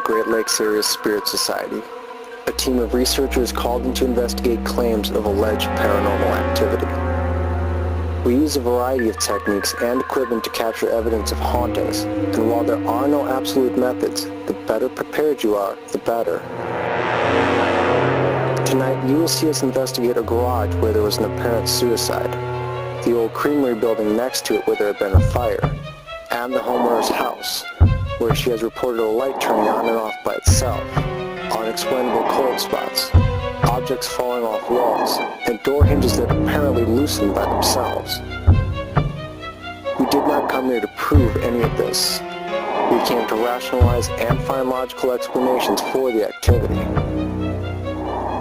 Great Lakes Area Spirit Society, a team of researchers called in to investigate claims of alleged paranormal activity. We use a variety of techniques and equipment to capture evidence of hauntings, and while there are no absolute methods, the better prepared you are, the better. Tonight, you will see us investigate a garage where there was an apparent suicide, the old Creamery building next to it where there had been a fire, and the homeowner's house, where she has reported a light turning on and off by itself, unexplainable cold spots, objects falling off walls, and door hinges that apparently loosened by themselves. We did not come here to prove any of this. We came to rationalize and find logical explanations for the activity.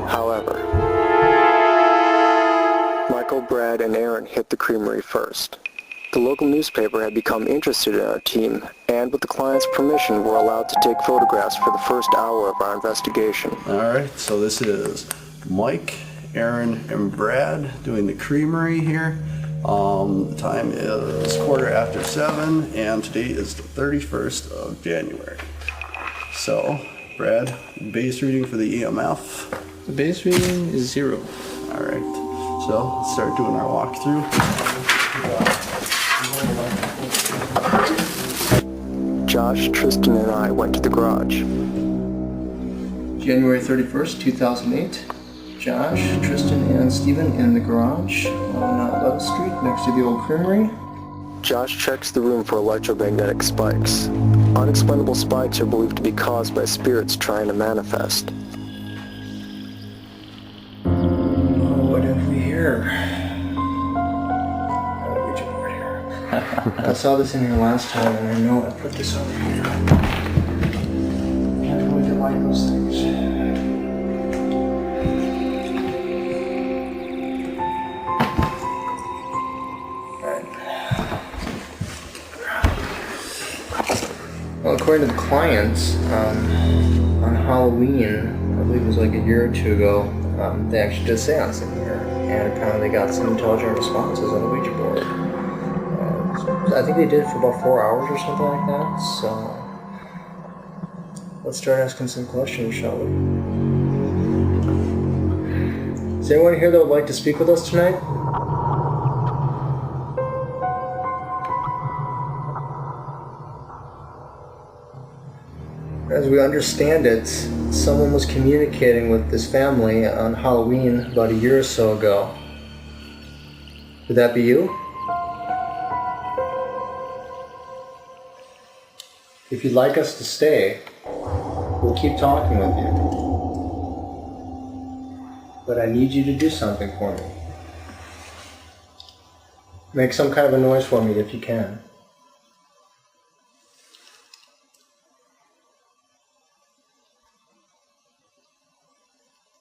However, Michael, Brad, and Aaron hit the Creamery first. The local newspaper had become interested in our team, and with the client's permission, were allowed to take photographs for the first hour of our investigation. Alright, so this is Mike, Aaron, and Brad doing the Creamery here. The time is 7:15, and today is the 31st of January. So, Brad, base reading for the EMF. The base reading is 0. Alright, so let's start doing our walkthrough. Josh, Tristan, and I went to the garage. January 31st, 2008. Josh, Tristan, and Steven in the garage on 11th Street next to the old Creamery. Josh checks the room for electromagnetic spikes. Unexplainable spikes are believed to be caused by spirits trying to manifest. What have we here? I saw this in here last time, and I know I put this over here. I don't really like those things. Alright. Well, according to the clients, on Halloween, I believe it was like a year or two ago, they actually did a seance in here, and apparently they got some intelligent responses on the Ouija board. I think they did it for about 4 hours or something like that, so let's start asking some questions, shall we? Is there anyone here that would like to speak with us tonight? As we understand it, someone was communicating with this family on Halloween about a year or so ago. Would that be you? If you'd like us to stay, we'll keep talking with you. But I need you to do something for me. Make some kind of a noise for me if you can.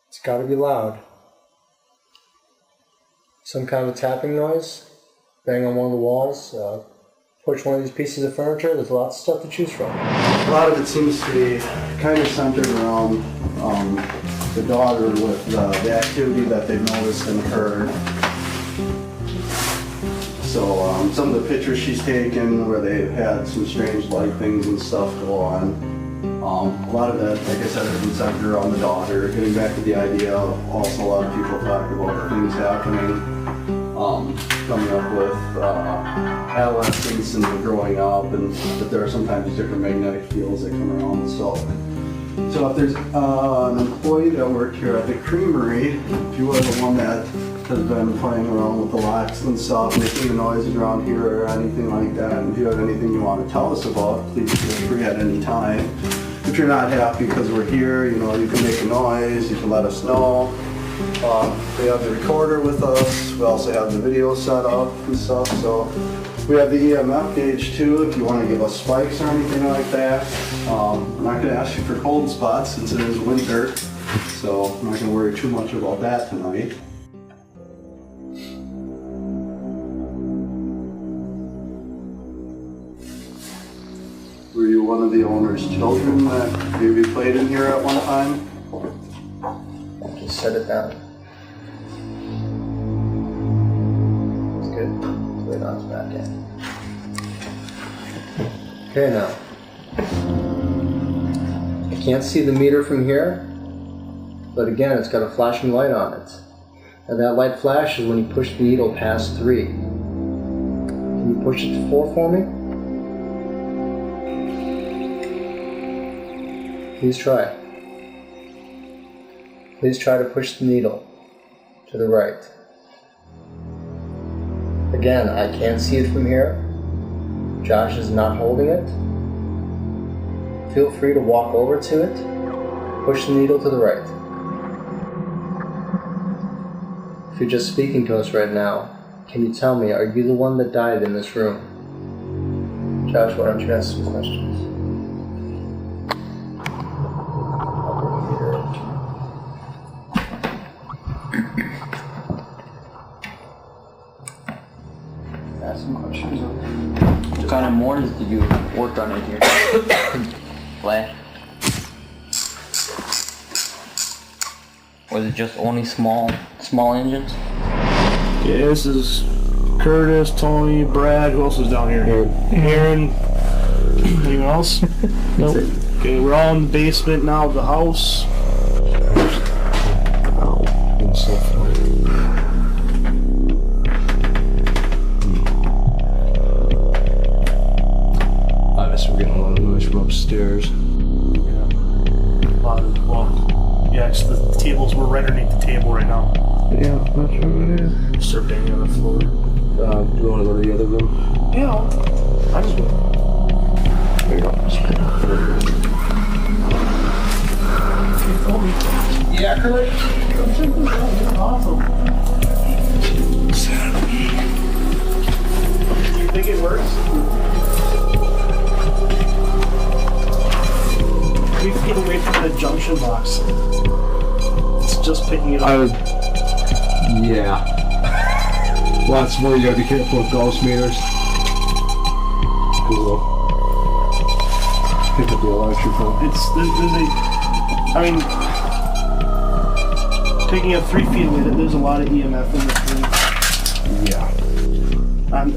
It's got to be loud. Some kind of a tapping noise, bang on one of the walls, push one of these pieces of furniture. There's lots of stuff to choose from. A lot of it seems to be kind of centered around the daughter with the activity that they've noticed and heard. So some of the pictures she's taken where they've had some strange light things and stuff go on. A lot of that, like I said, has been centered around the daughter. Getting back to the idea of also a lot of people talk about things happening. Coming up with adolescence and growing up, and that there are sometimes different magnetic fields that come around. So if there's an employee that worked here at the Creamery, if you are the one that has been playing around with the locks and stuff, making the noises around here or anything like that, and if you have anything you want to tell us about, please feel free at any time. If you're not happy because we're here, you know, you can make a noise, you can let us know. We have the recorder with us. We also have the video set up and stuff. So we have the EMF gauge too if you want to give us spikes or anything like that. I'm not going to ask you for cold spots since it is winter. So I'm not going to worry too much about that tonight. Were you one of the owner's children that maybe played in here at one time? Just set it down. It's good. So it knocks back in. Okay, now. I can't see the meter from here, but again, it's got a flashing light on it. And that light flashes when you push the needle past 3. Can you push it to 4 for me? Please try. Please try to push the needle to the right. Again, I can't see it from here. Josh is not holding it. Feel free to walk over to it. Push the needle to the right. If you're just speaking to us right now, can you tell me, are you the one that died in this room? Josh, why don't you ask some questions? Ask some questions. What kind of mortars did you work on in here? Flash? Was it just only small engines? Yeah, this is Curtis, Tony, Brad. Who else is down here? Aaron. Anyone else? Nope. Okay, we're all in the basement now of the house. Obviously, we're getting a lot of noise from upstairs. Yeah, it's the tables. We're right underneath the table right now. Yeah, that's what it is. Surveying on the floor. Do you want to go to the other room? Yeah, I just. There you go. Yeah, Curtis. Awesome. You think it works? We can get away from the junction box. It's just picking it up. Yeah. Lots more. You gotta be careful with gauss meters. Cool. Pick up the electrical. Picking up 3 feet away, there's a lot of EMF in this room. Yeah.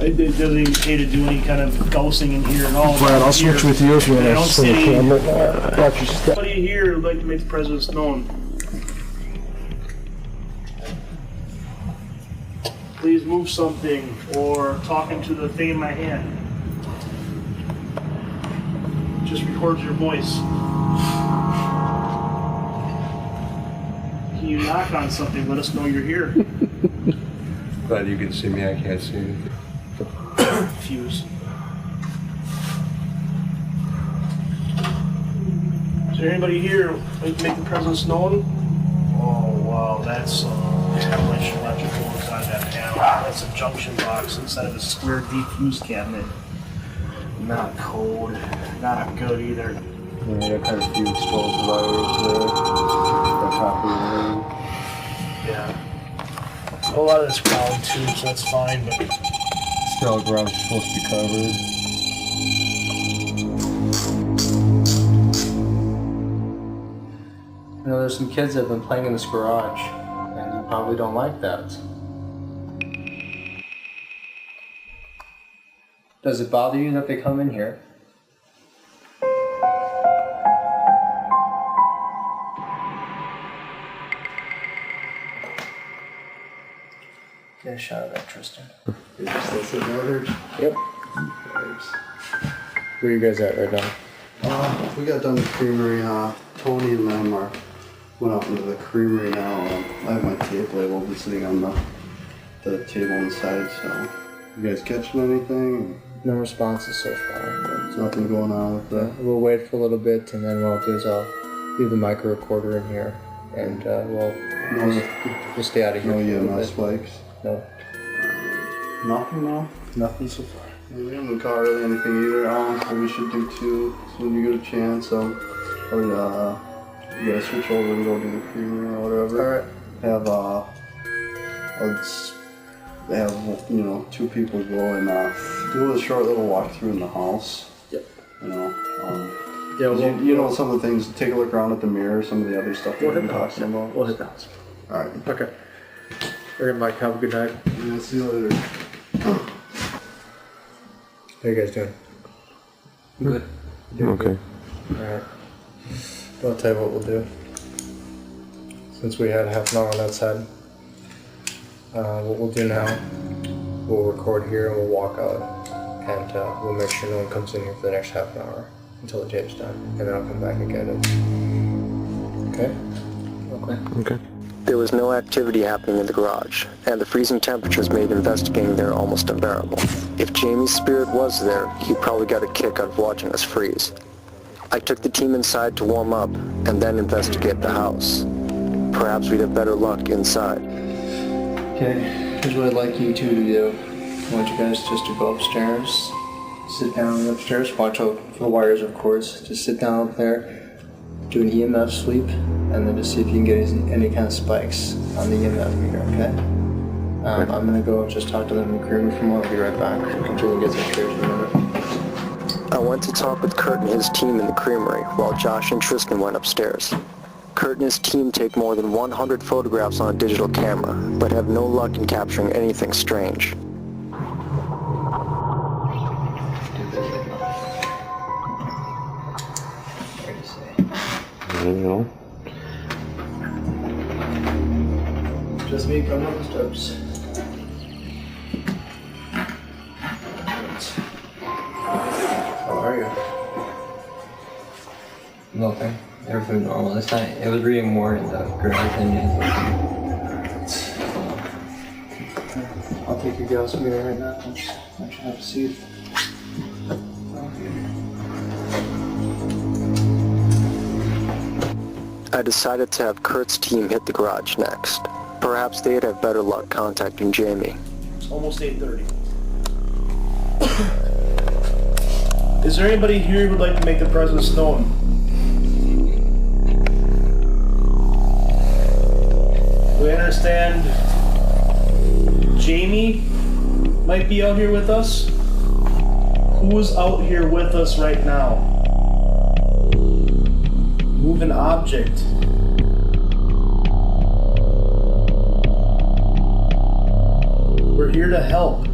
It doesn't even pay to do any kind of gaussing in here at all. Brad, I'll switch with you if you want I to don't see see the any. camera. Watch your step. Somebody here would like to make the presence known. Please move something or talking to the thing in my hand. Just records your voice. Can you knock on something? Let us know you're here. Glad you can see me. I can't see anything. Fuse. Is there anybody here like to make the presence known? Oh wow, that's much electrical inside that panel. That's a junction box inside of a square deep fuse cabinet. Not cold, not good either. Yeah, that kind of few exposed wires there. The top of the room. Yeah. A lot of this ground too, so that's fine, but Still, garage is supposed to be covered. You know, there's some kids that have been playing in this garage, and you probably don't like that. Does it bother you that they come in here? Get a shot of that, Tristan. Yep. Where are you guys at right now? We got done with Creamery. Tony and them went up into the Creamery now. I have my tape label been sitting on the table inside. So, you guys catching anything? No responses so far. There's nothing going on with that. We'll wait for a little bit, and then what I'll do is I'll leave the micro recorder in here, and we'll stay out of here. No for a little EMS bit. spikes. No. Nothing, no. Nothing so far. Yeah, we haven't caught really anything either. What we should do too, is when you get a chance, you guys switch over and go do the Creamery or whatever. Alright. Have 2 people go and do a short little walkthrough in the house. Yep. Some of the things. Take a look around at the mirror. Some of the other stuff we've been talking about. We'll hit the house. All right. Okay. Alright, Mike. Have a good night. Yeah, see you later. How you guys doing? Good. Doing Okay. Alright. I'll tell you what we'll do. Since we had half an hour on that side, what we'll do now, we'll record here and we'll walk out, and we'll make sure no one comes in here for the next half an hour until the tape's done, and then I'll come back and get it. Okay? Okay. There was no activity happening in the garage, and the freezing temperatures made investigating there almost unbearable. If Jamie's spirit was there, he probably got a kick out of watching us freeze. I took the team inside to warm up, and then investigate the house. Perhaps we'd have better luck inside. Okay, here's what I'd like you two to do. I want you guys just to go upstairs, sit down upstairs, watch out for the wires of course, just sit down up there, do an EMF sweep, and then just see if you can get any kind of spikes on the EMF meter, okay? I'm gonna go just talk to them in the Creamery for a moment. I'll be right back. We'll continue to get some chairs in a minute. I went to talk with Kurt and his team in the Creamery, while Josh and Tristan went upstairs. Kurt and his team take more than 100 photographs on a digital camera, but have no luck in capturing anything strange. Just me coming up the steps. How are you? Nothing. Everything normal. This night it was reading more in the garage than I'll take your gas meter right now. I should have a seat. I decided to have Kurt's team hit the garage next. Perhaps they'd have better luck contacting Jamie. It's almost 8:30. Is there anybody here who'd like to make their presence known? We understand Jamie might be out here with us. Who's out here with us right now? Move an object. We're here to help.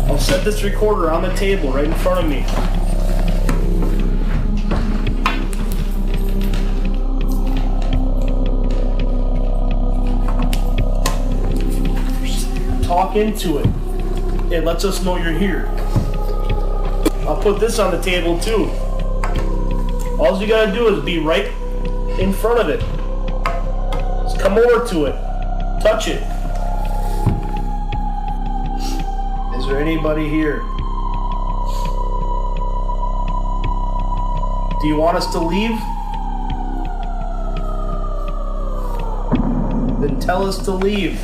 I'll set this recorder on the table right in front of me. Talk into it. It lets us know you're here. I'll put this on the table too. All you gotta do is be right in front of it. Just come over to it. Touch it. Is there anybody here? Do you want us to leave? Then tell us to leave.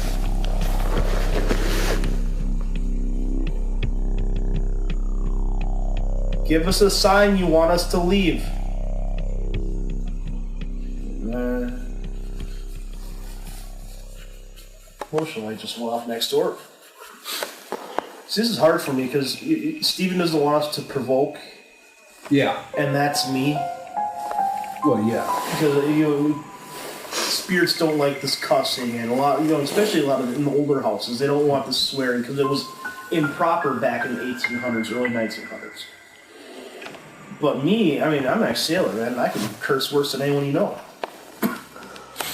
Give us a sign you want us to leave. Motion light just went off next door. See, this is hard for me because Steven doesn't want us to provoke. Yeah. And that's me. Well, yeah. Because spirits don't like this cussing, and a lot, especially a lot of in the older houses, they don't want this swearing because it was improper back in the 1800s, early 1900s. But me, I'm an ex-sailor, man. I can curse worse than anyone you know.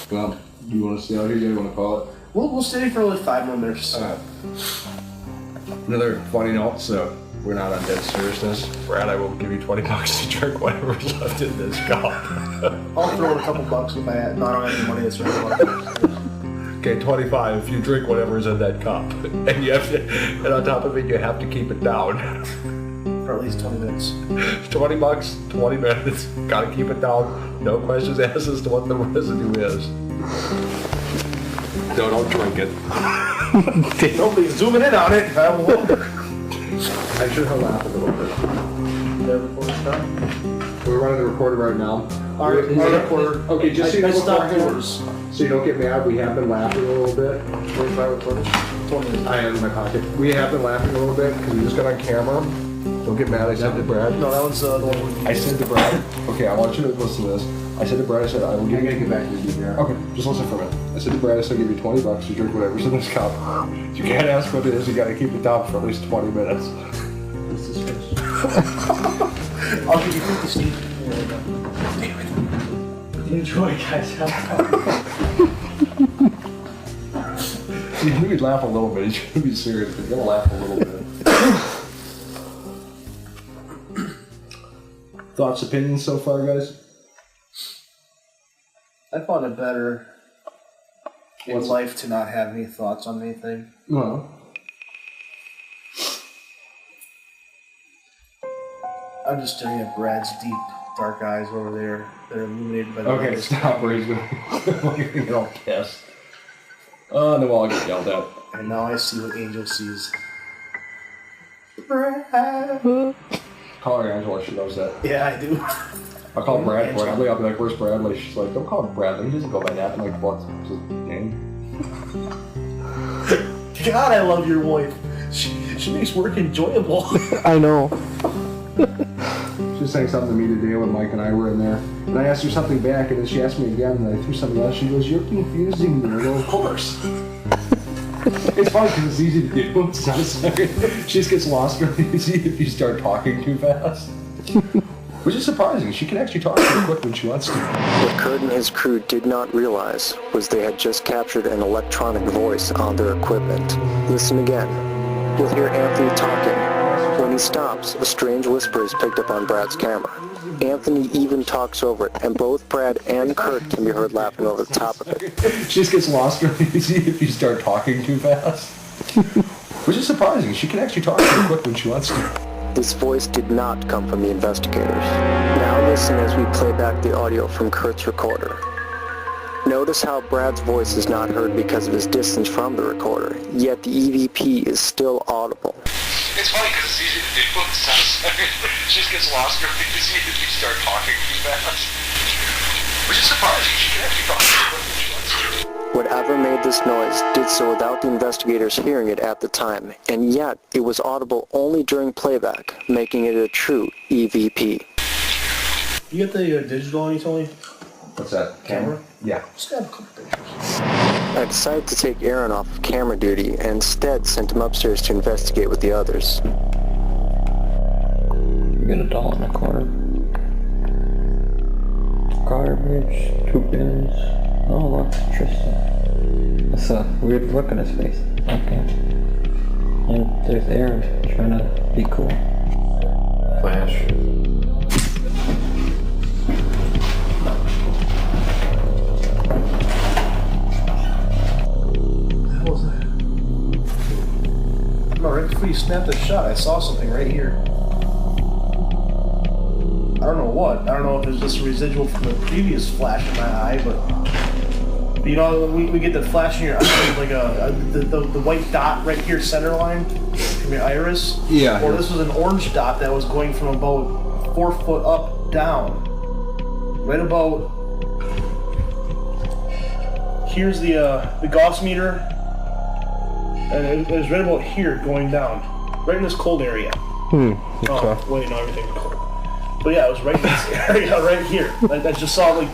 Well, do you want to stay out here? You want to call it? We'll stay for like 5 more minutes. Another funny note, so we're not on dead seriousness. Brad, I will give you $20 to drink whatever's left in this cup. I'll throw in a couple bucks if I don't have any money. That's right. Okay, 25 if you drink whatever's in that cup. And you have to, and on top of it, you have to keep it down. For at least 20 minutes. $20, 20 minutes. Gotta keep it down. No questions asked as to what the residue is. No, don't drink it. Nobody's zooming in on it. I should have laughed a little bit. We're running the recorder right now. Our recorder. Okay, just so you know stopped beforehand, yours. so you don't get mad, we have been laughing a little bit. Where's my recorder? I am in my pocket. We have been laughing a little bit because we just got on camera. Don't get mad, I said to Brad. No, that was the one. I said to Brad, okay, I want you to listen to this. I said to Brad, I said, I will give you... get back to the DVR. Okay, just listen for a minute. I said to Brad, I said, I'll give you $20 to drink whatever's in this cup. You can't ask what it is, you gotta keep it down for at least 20 minutes. I'll give you 50, Steve. Damn it. Enjoy, guys. See, he would laugh a little bit. He's trying to be serious, but he's gonna laugh a little bit. Thoughts, opinions so far, guys? I found it better in life to not have any thoughts on anything. Well, I'm just staring at Brad's deep, dark eyes over there that are illuminated by the okay, light. stop, or he's gonna get all pissed. Oh, and then we'll all get yelled at. And now I see what Angel sees. Call her Angela, she knows that. Yeah, I do. I'll call Brad Bradley, I'll be like, where's Bradley? She's like, don't call him Bradley, he doesn't go by that. I'm like, what's his name? God, I love your wife. She makes work enjoyable. I know. She was saying something to me today when Mike and I were in there. And I asked her something back, and then she asked me again, and I threw something else. She goes, you're confusing me. I go, of course. It's fun because it's easy to do. It's not a second. She just gets lost really easy if you start talking too fast. Which is surprising. She can actually talk pretty quick when she wants to. What Kurt and his crew did not realize was they had just captured an electronic voice on their equipment. Listen again. You'll hear Anthony talking. When he stops, a strange whisper is picked up on Brad's camera. Anthony even talks over it, and both Brad and Kurt can be heard laughing over the top of it. She just gets lost really easy if you start talking too fast. Which is surprising. She can actually talk pretty quick when she wants to. This voice did not come from the investigators. Now listen as we play back the audio from Kurt's recorder. Notice how Brad's voice is not heard because of his distance from the recorder, yet the EVP is still audible. It's funny because it's easy to do. It's not a second. She just gets lost really easy if you start talking too fast. Which is surprising. She can actually talk pretty quick when she wants to. Whatever made this noise did so without the investigators hearing it at the time, and yet it was audible only during playback, making it a true EVP. You got the digital on you, Tony? What's that? Camera? Yeah. Just grab a couple pictures. I decided to take Aaron off of camera duty and instead sent him upstairs to investigate with the others. We got a doll in the corner. Garbage, 2 bins. Oh look, Tristan. That's a weird look on his face. Okay. And there's Aaron trying to be cool. Flash. No, right before you snapped the shot, I saw something right here. I don't know what. I don't know if it's just a residual from the previous flash in my eye, but you know, we get the flash in your eye, like the white dot right here, center line from your iris. Yeah. Or this was an orange dot that was going from about 4 foot up down. Right about here's the Gauss meter. And it was right about here going down. Right in this cold area. Okay. Oh, wait, no, everything's cold. But yeah, it was right in this area right here. I just saw, like,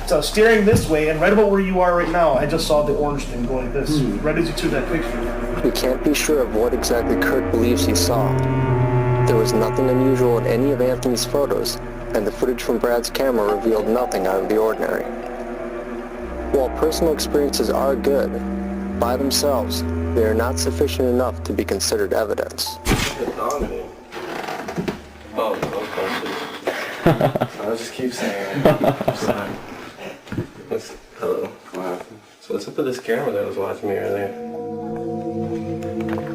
so I was staring this way, and right about where you are right now, I just saw the orange thing going like this. Right as you took that picture. We can't be sure of what exactly Kurt believes he saw. There was nothing unusual in any of Anthony's photos, and the footage from Brad's camera revealed nothing out of the ordinary. While personal experiences are good, by themselves, they are not sufficient enough to be considered evidence. Oh, I'll just keep saying it. Hello. Wow. So what's up with this camera that was watching me earlier?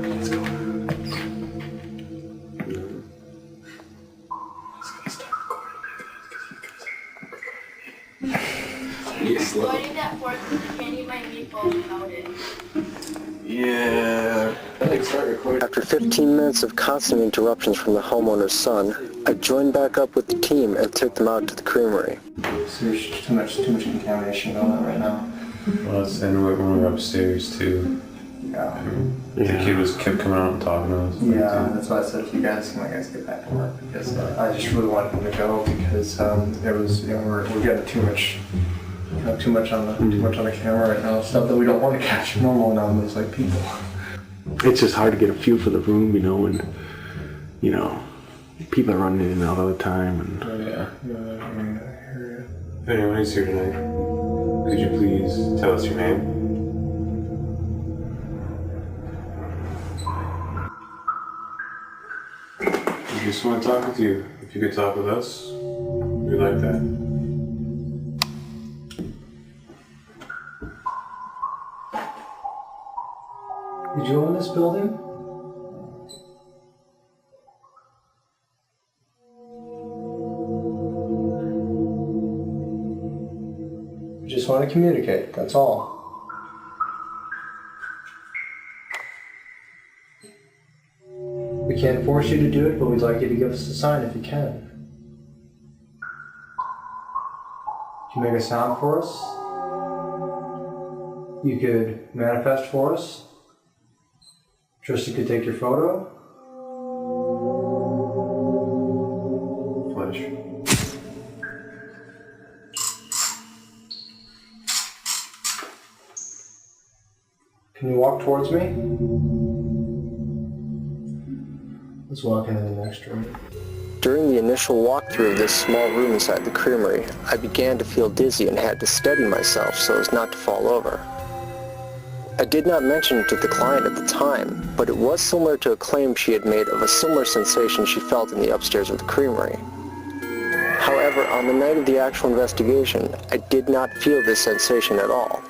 Let's go. It's gonna start recording you guys because you guys are recording me. Going that forth, you can't eat my meatballs without it. Yeah. I think start recording. After 15 minutes of constant interruptions from the homeowner's son, I joined back up with the team and took them out to the creamery. So there's too much contamination going on right now. Well, and when we were upstairs too. Yeah. The kid kept coming out and talking to us. Yeah, that's why I said if you guys can get back to work because I just really wanted him to go because there was we're getting too much on the camera right now, stuff that we don't want to catch normal anomalies like people. It's just hard to get a feel for the room, and people running in and out all the time. And Oh, yeah. If anyone is here tonight, could you please tell us your name? We just want to talk with you. If you could talk with us, we'd like that. Did you own this building? We just want to communicate, that's all. We can't force you to do it, but we'd like you to give us a sign if you can. Can you make a sound for us? You could manifest for us? Tristan could take your photo? Flash. Can you walk towards me? Let's walk into the next room. During the initial walkthrough of this small room inside the creamery, I began to feel dizzy and had to steady myself so as not to fall over. I did not mention it to the client at the time, but it was similar to a claim she had made of a similar sensation she felt in the upstairs of the creamery. However, on the night of the actual investigation, I did not feel this sensation at all.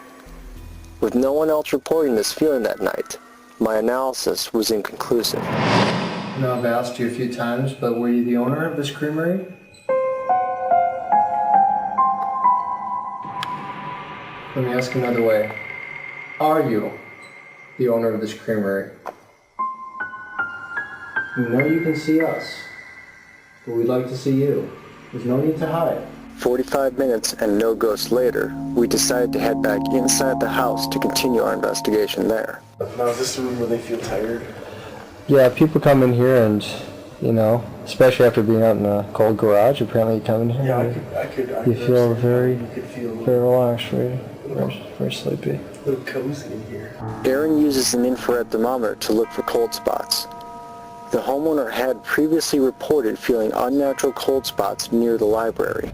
With no one else reporting this feeling that night, my analysis was inconclusive. Now I've asked you a few times, but were you the owner of this creamery? Let me ask another way. Are you the owner of this creamery? We know you can see us, but we'd like to see you. There's no need to hide. 45 minutes and no ghosts later, we decided to head back inside the house to continue our investigation there. Now, is this the room where they feel tired? Yeah, people come in here and, you know, especially after being out in a cold garage, apparently you come in here and you feel very relaxed, very sleepy. A little cozy in here. Aaron uses an infrared thermometer to look for cold spots. The homeowner had previously reported feeling unnatural cold spots near the library.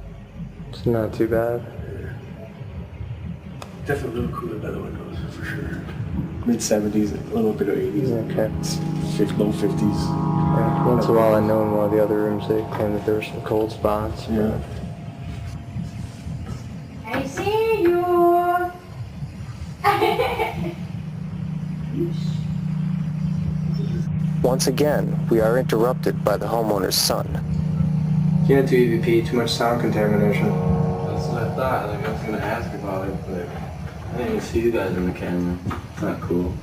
It's not too bad. Definitely a little cooler by the windows, for sure. Mid-70s, a little bit of 80s. Okay. Low 50s. Yeah, once in a while I know in one of the other rooms they claim that there were some cold spots. Yeah. I see you. Once again, we are interrupted by the homeowner's son. Unit 2 EVP, too much sound contamination. that's what I thought. Like I was gonna ask about it, but I didn't even see you guys in the camera. It's not cool.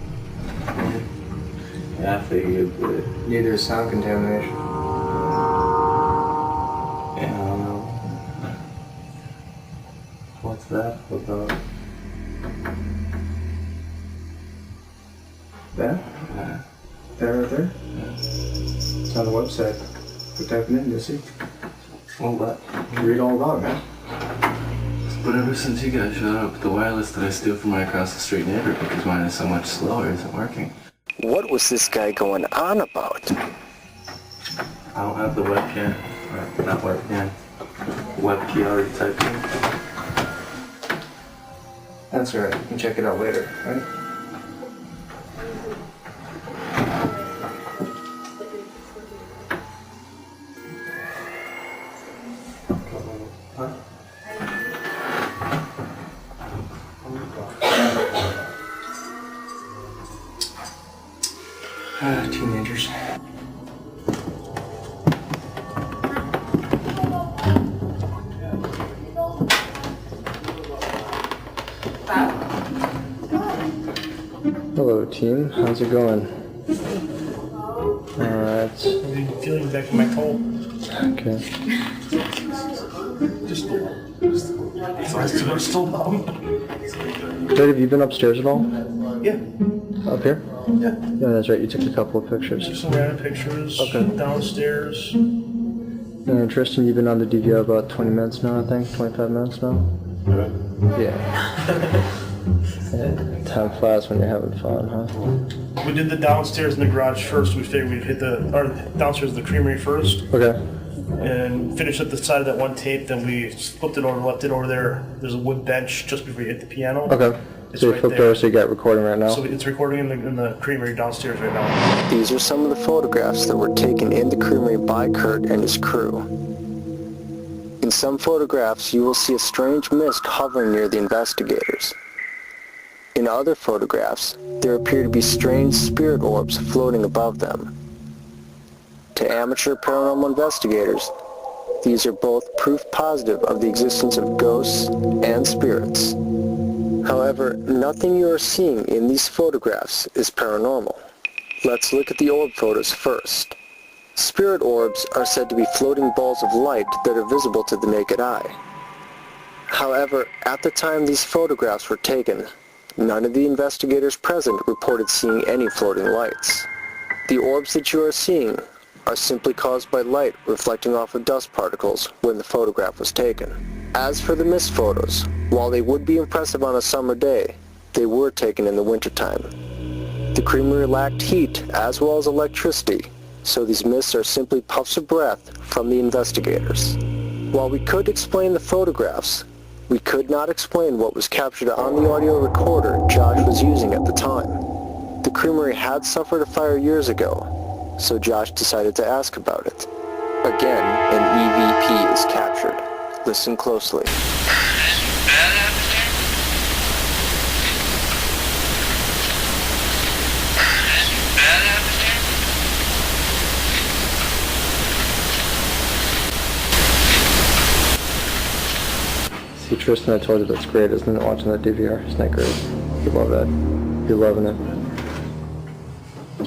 Yeah, I figured, but Neither is sound contamination. yeah, I don't know. What's that about? That? That right there? It's on the website. Put that in, you'll see. Well, what? You can read all about it, man. But ever since you guys showed up, the wireless that I steal from my across the street neighbor because mine is so much slower isn't working. What was this guy going on about? I don't have the webcam. Or not webcam. Web key already typed in. That's alright, you can check it out later, right? Teenagers. Hello team, how's it going? Alright. I'm feeling back in my toe. Okay. Just we're still numb. Jade, have you been upstairs at all? Yeah. Up here? Yeah. Yeah, that's right, you took a couple of pictures. Just some random pictures. Okay. Downstairs. And Tristan, you've been on the DVR about 20 minutes now, I think? 25 minutes now? Yeah. Yeah, time flies when you're having fun, huh? We did the downstairs and the garage first. We figured we'd hit downstairs the creamery first. Okay. And finished up the side of that one tape. Then we flipped it over, left it over there. There's a wood bench just before you hit the piano. Okay. It's So you right flipped there. over, so you got recording right now? So it's recording in the creamery downstairs right now. These are some of the photographs that were taken in the creamery by Kurt and his crew. In some photographs, you will see a strange mist hovering near the investigators. In other photographs, there appear to be strange spirit orbs floating above them. To amateur paranormal investigators, these are both proof positive of the existence of ghosts and spirits. However, nothing you are seeing in these photographs is paranormal. Let's look at the orb photos first. Spirit orbs are said to be floating balls of light that are visible to the naked eye. However, at the time these photographs were taken, none of the investigators present reported seeing any floating lights. The orbs that you are seeing are simply caused by light reflecting off of dust particles when the photograph was taken. As for the mist photos, while they would be impressive on a summer day, they were taken in the wintertime. The creamery lacked heat as well as electricity, so these mists are simply puffs of breath from the investigators. While we could explain the photographs, we could not explain what was captured on the audio recorder Josh was using at the time. The creamery had suffered a fire years ago, so Josh decided to ask about it. Again, an EVP is captured. Listen closely. See, Tristan, I told you that's great, isn't it? Watching that DVR. Isn't that great? You love that. You're loving it.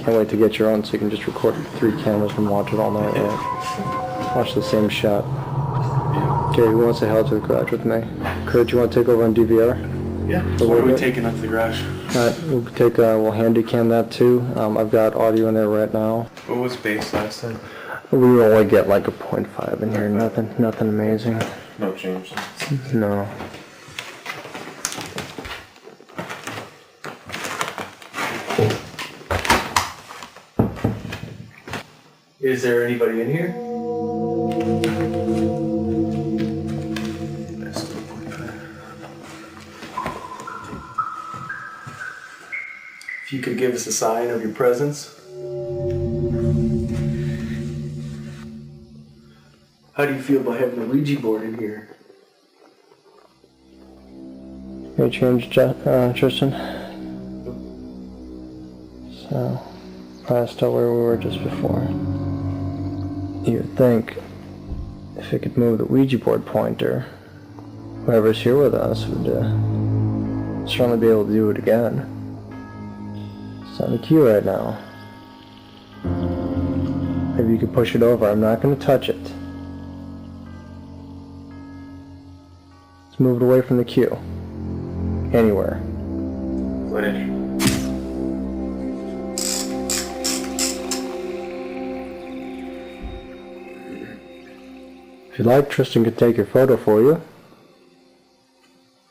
Can't wait to get your own so you can just record 3 cameras and watch it all night, right? Watch the same shot. Okay, who wants to head to the garage with me? Kurt, you want to take over on DVR? Yeah. What are we taking up to the garage? Alright, we'll handy cam that too. I've got audio in there right now. What was base last time? We will only get like a 0.5 in here, nothing amazing. No change. No. Is there anybody in here? If you could give us a sign of your presence. How do you feel about having a Ouija board in here? You change, Tristan? So, probably still where we were just before. You would think if it could move the Ouija board pointer, whoever's here with us would certainly be able to do it again. It's on the queue right now. Maybe you could push it over. I'm not going to touch it. Let's move it away from the queue. Anywhere. Flash. If you'd like, Tristan could take your photo for you.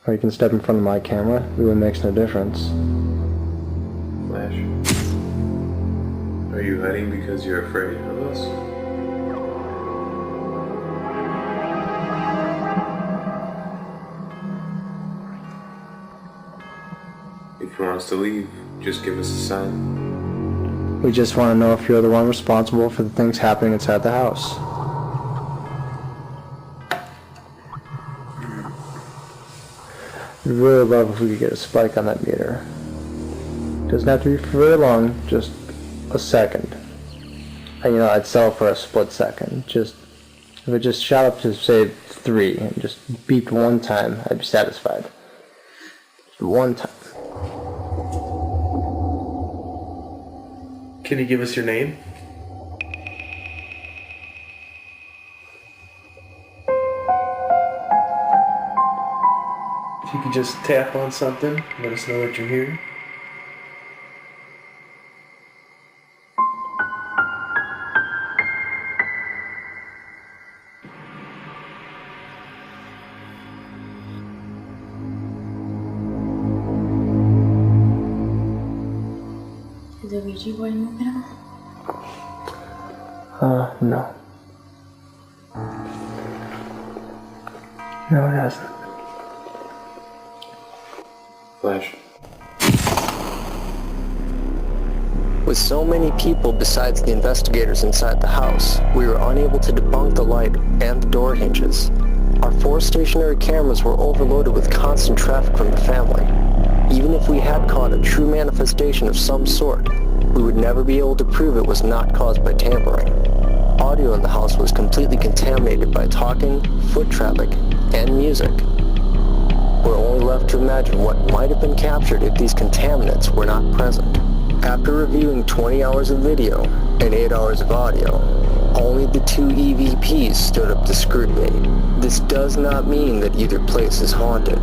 Or you can step in front of my camera. It really makes no difference. Flash. Are you hiding because you're afraid of us? If you want us to leave, just give us a sign. We just want to know if you're the one responsible for the things happening inside the house. I'd really love if we could get a spike on that meter. Doesn't have to be for very long, just a second. And I'd sell for a split second. Just if it just shot up to say 3 and just beeped one time, I'd be satisfied. Just one time. Can you give us your name? If you could just tap on something, let us know that you're here. Ouija board moving at all? No. No, it hasn't. Flash. With so many people besides the investigators inside the house, we were unable to debunk the light and the door hinges. Our 4 stationary cameras were overloaded with constant traffic from the family. Even if we had caught a true manifestation of some sort, we would never be able to prove it was not caused by tampering. Audio in the house was completely contaminated by talking, foot traffic, and music. We're only left to imagine what might have been captured if these contaminants were not present. After reviewing 20 hours of video and 8 hours of audio, only the 2 EVPs stood up to scrutiny. This does not mean that either place is haunted.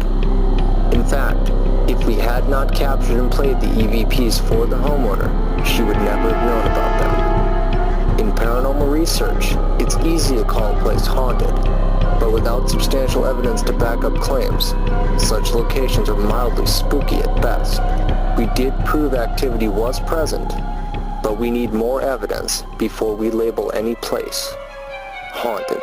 In fact, if we had not captured and played the EVPs for the homeowner, she would never have known about them. In paranormal research, it's easy to call a place haunted, but without substantial evidence to back up claims, such locations are mildly spooky at best. We did prove activity was present, but we need more evidence before we label any place haunted.